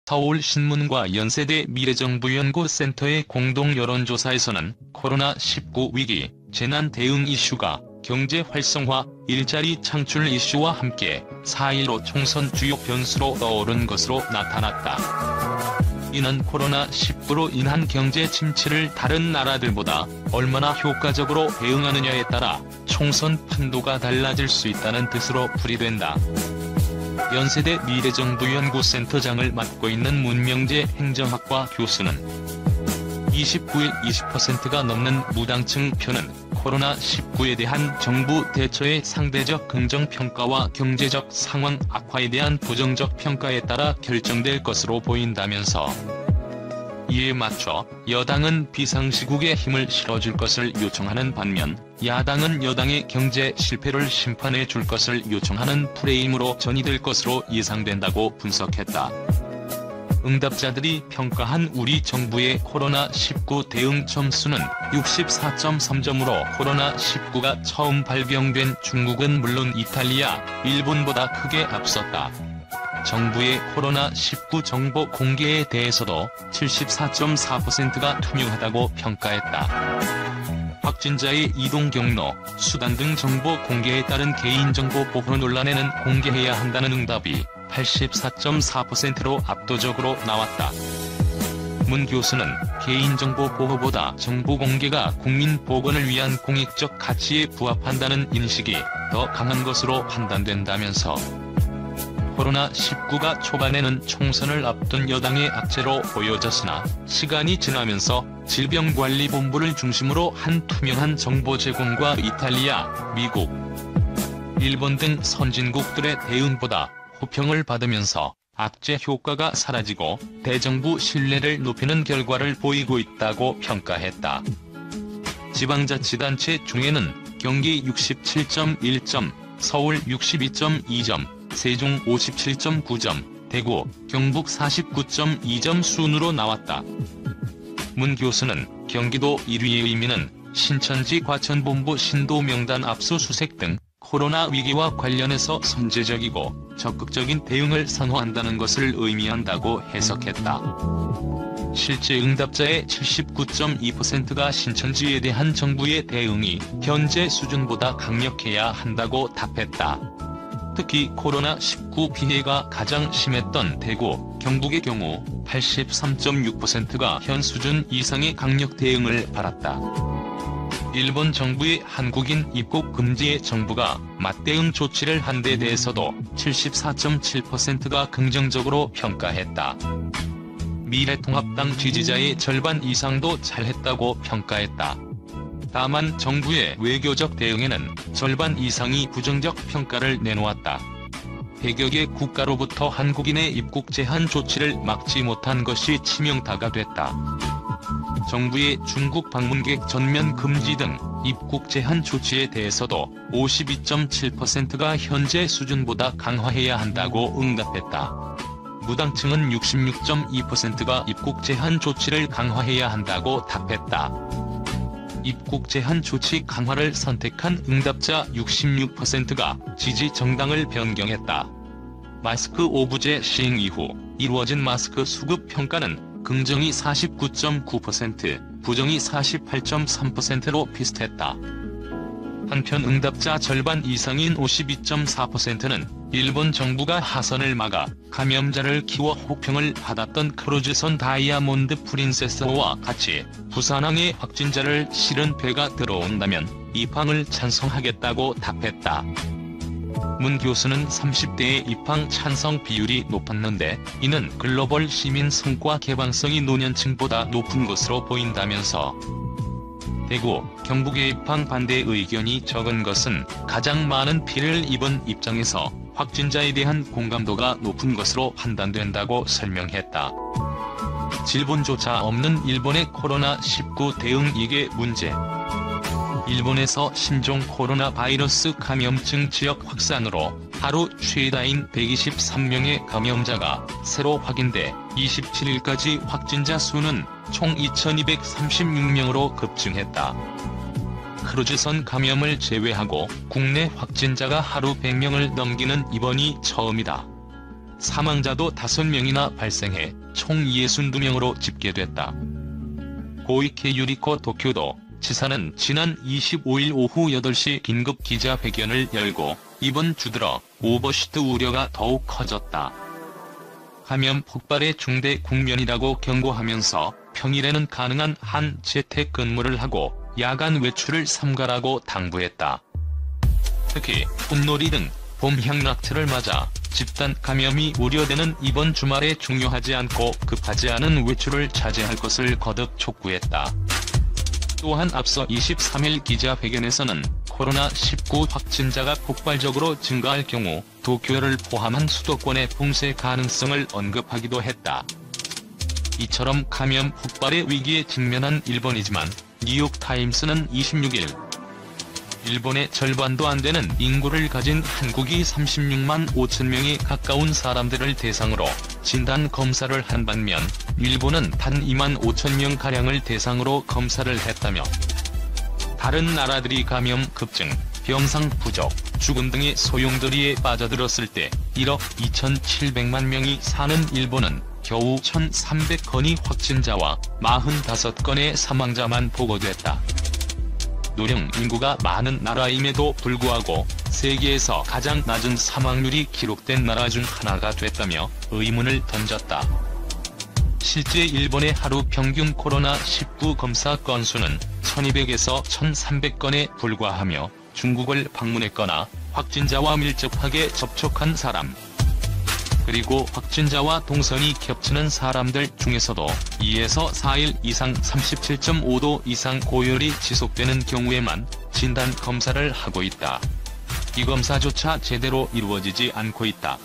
서울신문과 연세대 미래정부연구센터의 공동 여론조사에서는 코로나19 위기, 재난 대응 이슈가 경제 활성화, 일자리 창출 이슈와 함께 4.15 총선 주요 변수로 떠오른 것으로 나타났다. 이는 코로나19로 인한 경제 침체를 다른 나라들보다 얼마나 효과적으로 대응하느냐에 따라 총선 판도가 달라질 수 있다는 뜻으로 풀이된다. 연세대 미래정부연구센터장을 맡고 있는 문명재 행정학과 교수는 29일 20%가 넘는 무당층 표는 코로나19에 대한 정부 대처의 상대적 긍정평가와 경제적 상황 악화에 대한 부정적 평가에 따라 결정될 것으로 보인다면서 이에 맞춰 여당은 비상시국에 힘을 실어줄 것을 요청하는 반면 야당은 여당의 경제 실패를 심판해 줄 것을 요청하는 프레임으로 전이될 것으로 예상된다고 분석했다. 응답자들이 평가한 우리 정부의 코로나19 대응 점수는 64.3점으로 코로나19가 처음 발병된 중국은 물론 이탈리아, 일본보다 크게 앞섰다. 정부의 코로나19 정보 공개에 대해서도 74.4%가 투명하다고 평가했다. 확진자의 이동 경로, 수단 등 정보 공개에 따른 개인정보 보호 논란에는 공개해야 한다는 응답이 84.4%로 압도적으로 나왔다. 문 교수는 개인정보 보호보다 정보 공개가 국민 보건을 위한 공익적 가치에 부합한다는 인식이 더 강한 것으로 판단된다면서 코로나19가 초반에는 총선을 앞둔 여당의 악재로 보여졌으나 시간이 지나면서 질병관리본부를 중심으로 한 투명한 정보 제공과 이탈리아, 미국, 일본 등 선진국들의 대응보다 호평을 받으면서 악재 효과가 사라지고 대정부 신뢰를 높이는 결과를 보이고 있다고 평가했다. 지방자치단체 중에는 경기 67.1점, 서울 62.2점, 세종 57.9점, 대구, 경북 49.2점 순으로 나왔다. 문 교수는 경기도 1위의 의미는 신천지 과천본부 신도 명단 압수수색 등 코로나 위기와 관련해서 선제적이고 적극적인 대응을 선호한다는 것을 의미한다고 해석했다. 실제 응답자의 79.2%가 신천지에 대한 정부의 대응이 현재 수준보다 강력해야 한다고 답했다. 특히 코로나19 피해가 가장 심했던 대구, 경북의 경우 83.6%가 현 수준 이상의 강력 대응을 바랐다. 일본 정부의 한국인 입국 금지에 정부가 맞대응 조치를 한 데 대해서도 74.7%가 긍정적으로 평가했다. 미래통합당 지지자의 절반 이상도 잘했다고 평가했다. 다만 정부의 외교적 대응에는 절반 이상이 부정적 평가를 내놓았다. 100여 개 국가로부터 한국인의 입국 제한 조치를 막지 못한 것이 치명타가 됐다. 정부의 중국 방문객 전면 금지 등 입국 제한 조치에 대해서도 52.7%가 현재 수준보다 강화해야 한다고 응답했다. 무당층은 66.2%가 입국 제한 조치를 강화해야 한다고 답했다. 입국 제한 조치 강화를 선택한 응답자 66%가 지지 정당을 변경했다. 마스크 오브제 시행 이후 이루어진 마스크 수급 평가는 긍정이 49.9%, 부정이 48.3%로 비슷했다. 한편 응답자 절반 이상인 52.4%는 일본 정부가 하선을 막아 감염자를 키워 호평을 받았던 크루즈선 다이아몬드 프린세스호와 같이 부산항에 확진자를 실은 배가 들어온다면 입항을 찬성하겠다고 답했다. 문 교수는 30대의 입항 찬성 비율이 높았는데 이는 글로벌 시민 성과 개방성이 노년층보다 높은 것으로 보인다면서 대구, 경북의 입항 반대 의견이 적은 것은 가장 많은 피해를 입은 입장에서 확진자에 대한 공감도가 높은 것으로 판단된다고 설명했다. 질본조차 없는 일본의 코로나19 대응 이게 문제. 일본에서 신종 코로나 바이러스 감염증 지역 확산으로 하루 최다인 123명의 감염자가 새로 확인돼 27일까지 확진자 수는 총 2236명으로 급증했다. 크루즈선 감염을 제외하고 국내 확진자가 하루 100명을 넘기는 이번이 처음이다. 사망자도 5명이나 발생해 총 62명으로 집계됐다. 고이케 유리코 도쿄도 지사는 지난 25일 오후 8시 긴급 기자회견을 열고 이번 주 들어 오버슈트 우려가 더욱 커졌다. 감염 폭발의 중대 국면이라고 경고하면서 평일에는 가능한 한 재택근무를 하고 야간 외출을 삼가라고 당부했다. 특히 풋놀이 등 봄 향락철을 맞아 집단 감염이 우려되는 이번 주말에 중요하지 않고 급하지 않은 외출을 자제할 것을 거듭 촉구했다. 또한 앞서 23일 기자회견에서는 코로나19 확진자가 폭발적으로 증가할 경우 도쿄를 포함한 수도권의 붕괴 가능성을 언급하기도 했다. 이처럼 감염 폭발의 위기에 직면한 일본이지만 뉴욕타임스는 26일 일본의 절반도 안 되는 인구를 가진 한국이 36만 5천 명에 가까운 사람들을 대상으로 진단 검사를 한 반면 일본은 단 2만 5천 명가량을 대상으로 검사를 했다며 다른 나라들이 감염 급증, 병상 부족, 죽음 등의 소용돌이에 빠져들었을 때 1억 2,700만 명이 사는 일본은 겨우 1,300건의 확진자와 45건의 사망자만 보고됐다. 노령 인구가 많은 나라임에도 불구하고 세계에서 가장 낮은 사망률이 기록된 나라 중 하나가 됐다며 의문을 던졌다. 실제 일본의 하루 평균 코로나19 검사 건수는 1200에서 1300건에 불과하며 중국을 방문했거나 확진자와 밀접하게 접촉한 사람, 그리고 확진자와 동선이 겹치는 사람들 중에서도 2에서 4일 이상 37.5도 이상 고열이 지속되는 경우에만 진단 검사를 하고 있다. 이 검사조차 제대로 이루어지지 않고 있다.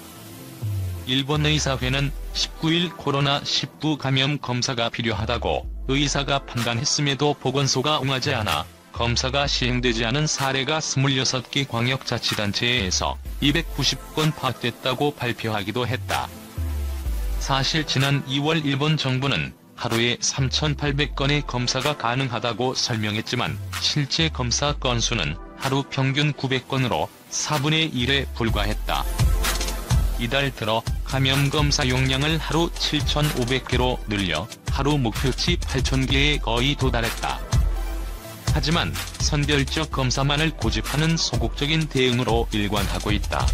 일본 의사회는 19일 코로나19 감염 검사가 필요하다고 의사가 판단했음에도 보건소가 응하지 않아 검사가 시행되지 않은 사례가 26개 광역자치단체에서 290건 파악됐다고 발표하기도 했다. 사실 지난 2월 일본 정부는 하루에 3,800건의 검사가 가능하다고 설명했지만 실제 검사 건수는 하루 평균 900건으로 4분의 1에 불과했다. 이달 들어 감염검사 용량을 하루 7,500개로 늘려 하루 목표치 8,000개에 거의 도달했다. 하지만 선별적 검사만을 고집하는 소극적인 대응으로 일관하고 있다.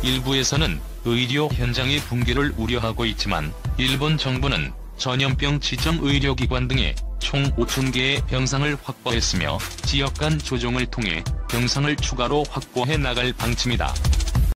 일부에서는 의료 현장의 붕괴를 우려하고 있지만 일본 정부는 전염병 지정 의료기관 등에 총 5,000개의 병상을 확보했으며 지역 간 조정을 통해 병상을 추가로 확보해 나갈 방침이다.